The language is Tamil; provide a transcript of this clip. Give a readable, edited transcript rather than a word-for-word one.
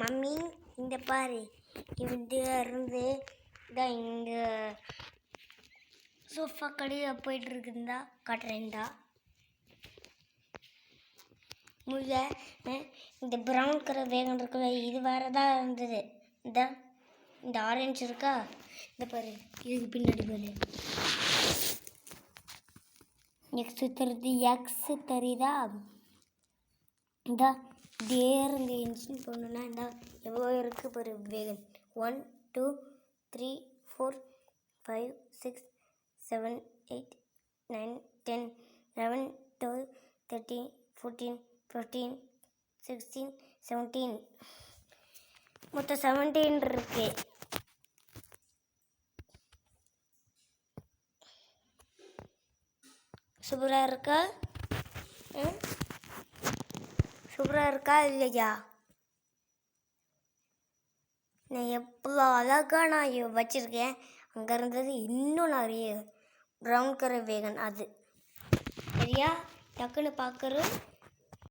மம்மி இந்த பாரு இருந்து தான் இங்கே சோஃபா கடையில் போயிட்டு இருக்குந்தா காட்டுறேன்டா. இந்த ப்ரௌன் கலர் வேகன் இருக்குல்ல, இது வேறு தான் இருந்தது. இந்த ஆரஞ்சு இருக்கா, இந்த பாரு இதுக்கு பின்னாடி பாரு எக்ஸ் தெரியுதா. இந்த இருந்து இன்ஜின் போடணுன்னா இந்த எவ்வளோ இருக்குது பாரு வேகன். 1 2 3 4 5 6 7 8 9 10 11 12 13 14 15 16 17 மொத்தம் 17 இருக்கு. சூப்பராக இருக்கா? சூப்பராக இருக்கா இல்லையா? நான் எவ்வளோ அழகாக நான் வச்சுருக்கேன். அங்கே இருந்தது இன்னும் நிறைய ப்ரௌன் கலர் வேகன். அது சரியா டக்குன்னு பார்க்குறோம்.